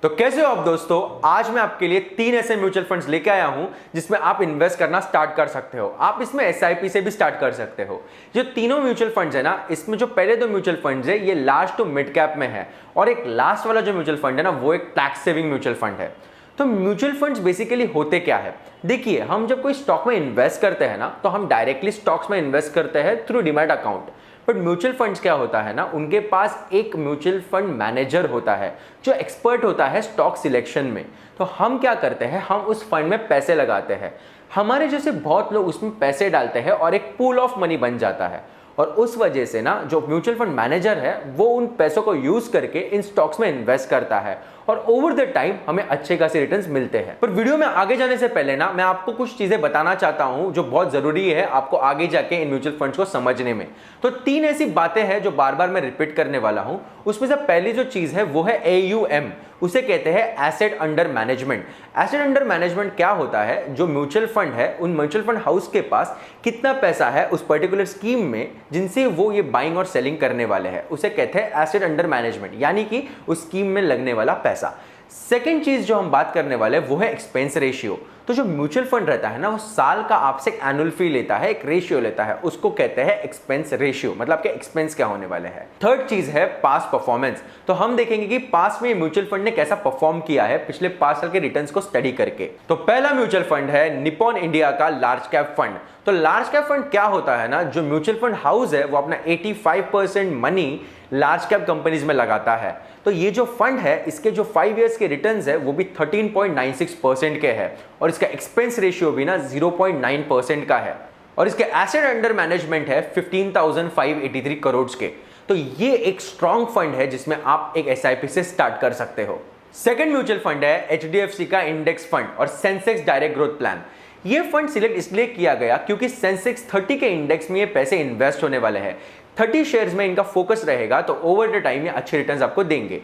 तो कैसे हो आप दोस्तों। आज मैं आपके लिए 3 ऐसे म्यूचुअल फंड्स लेके आया हूं जिसमें आप इन्वेस्ट करना स्टार्ट कर सकते हो। आप इसमें एसआईपी से भी स्टार्ट कर सकते हो। जो तीनों म्यूचुअल फंड्स है ना, इसमें जो पहले 2 म्यूचुअल फंड्स है ये लार्ज टू मिड कैप में है और एक लास्ट वाला जो म्यूचुअल फंड है ना वो एक टैक्स सेविंग म्यूचुअल फंड है। तो म्यूचुअल फंड्स बेसिकली होते क्या है, देखिए हम जब कोई स्टॉक में इन्वेस्ट करते हैं ना तो हम डायरेक्टली स्टॉक्स में इन्वेस्ट करते हैं through demat account. But mutual funds क्या होता है ना, उनके पास एक म्यूचुअल फंड मैनेजर होता है जो एक्सपर्ट होता है स्टॉक सिलेक्शन में। तो हम क्या करते हैं, हम उस फंड में पैसे लगाते हैं, हमारे जैसे बहुत लोग उसमें पैसे डालते हैं और एक पूल ऑफ मनी बन जाता है। और उस वजह से ना जो म्यूचुअल फंड मैनेजर है वो उन पैसों को यूज करके इन स्टॉक्स में इन्वेस्ट करता है और ओवर द टाइम हमें अच्छे खासे रिटर्न्स मिलते हैं। पर वीडियो में आगे जाने से पहले ना मैं आपको कुछ चीजें बताना चाहता हूं जो बहुत जरूरी है आपको आगे जाके इन म्यूचुअल फंड्स को समझने में। तो 3 ऐसी बातें हैं जो बार बार मैं रिपीट करने वाला हूं। उसमें से पहली जो चीज है वो है AUM, उसे कहते हैं asset under management. Asset under management क्या होता है, जो म्यूचुअल फंड है उन म्यूचुअल फंड हाउस के पास कितना पैसा है उस पर्टिकुलर स्कीम में जिनसे वो ये बाइंग और सेलिंग करने वाले हैं, उसे कहते हैं एसेट अंडर मैनेजमेंट, यानी कि उस स्कीम में लगने वाला पैसा। सेकेंड चीज जो हम बात करने वाले हैं वो है एक्सपेंस रेशियो। तो जो म्यूचुअल फंड रहता है ना वो साल का आपसे एक एनुअल फी लेता है, एक रेशियो लेता है, उसको कहते हैं एक्सपेंस रेशियो, मतलब कि एक्सपेंस क्या होने वाले हैं। थर्ड चीज है पास्ट परफॉर्मेंस। तो हम देखेंगे कि पास्ट में म्यूचुअल फंड ने कैसा परफॉर्म किया है पिछले 5 साल के रिटर्न्स को स्टडी करके। तो पहला म्यूचुअल फंड है निप्पॉन इंडिया का लार्ज कैप फंड। तो लार्ज कैप फंड क्या होता है ना, जो म्यूचुअल फंड हाउस है वो अपना 85% मनी लार्ज कैप कंपनीज में लगाता है। तो ये जो फंड है इसके जो 5 इयर्स के रिटर्न्स है वो भी 13.96% के है और इसका एक्सपेंस रेशियो भी ना 0.9% का है और इसके एसेट अंडर मैनेजमेंट है 15,583 करोड़ के। तो ये एक स्ट्रॉन्ग फंड है जिसमें आप एक एसआईपी से स्टार्ट कर सकते हो। सेकंड म्यूचुअल फंड है HDFC का इंडेक्स फंड और सेंसेक्स डायरेक्ट ग्रोथ प्लान। ये फंड सिलेक्ट इसलिए किया गया क्योंकि सेंसेक्स 30 के इंडेक्स में ये पैसे इन्वेस्ट होने वाले हैं। 30 शेयर्स में इनका फोकस रहेगा तो ओवर द टाइम ये अच्छे रिटर्न्स आपको देंगे।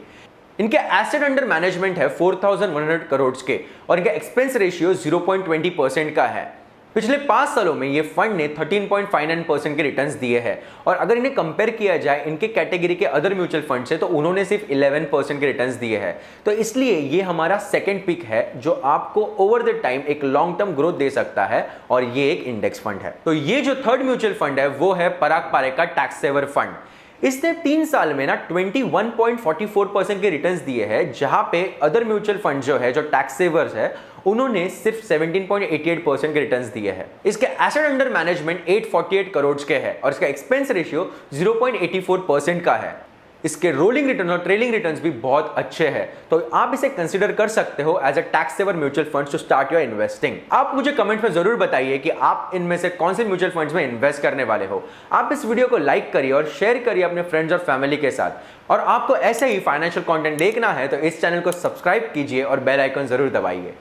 इनके एसेट अंडर मैनेजमेंट है 4,100 करोड़ के और इनका एक्सपेंस रेशियो 0.20% का है। पिछले 5 सालों में ये फंड ने 13.59% के रिटर्न्स दिए हैं और अगर इन्हें कंपेयर किया जाए इनके कैटेगरी के अदर म्यूचुअल फंड से तो उन्होंने सिर्फ 11% के रिटर्न्स दिए हैं। तो इसलिए ये हमारा सेकंड पिक है जो आपको ओवर द टाइम एक लॉन्ग टर्म ग्रोथ दे सकता है और ये एक इंडेक्स फंड है। तो ये जो थर्ड म्यूचुअल फंड है वो है पराग पारेख का टैक्स सेवर फंड। इसने 3 साल में ना 21.44% के रिटर्न्स दिए हैं, जहां पे अदर म्यूचुअल फंड जो है जो टैक्स सेवर्स है उन्होंने सिर्फ 17.88% के रिटर्न्स दिए हैं। इसके एसेट अंडर मैनेजमेंट 848 करोड़ के है और इसका एक्सपेंस रेशियो 0.84% का है। इसके रोलिंग रिटर्न और ट्रेलिंग रिटर्न्स भी बहुत अच्छे हैं, तो आप इसे कंसीडर कर सकते हो as a tax saver mutual fund to start your investing. आप मुझे कमेंट में जरूर बताइए कि आप इनमें से कौन से म्यूचुअल फंड्स में इन्वेस्ट करने वाले हो। आप इस वीडियो को लाइक करिए और शेयर करिए अपने फ्रेंड्स और फैमिली के साथ। और आपको ऐसे ही फाइनेंशियल कंटेंट देखना है तो इस चैनल को सब्सक्राइब कीजिए और बेल आइकन जरूर दबाइए।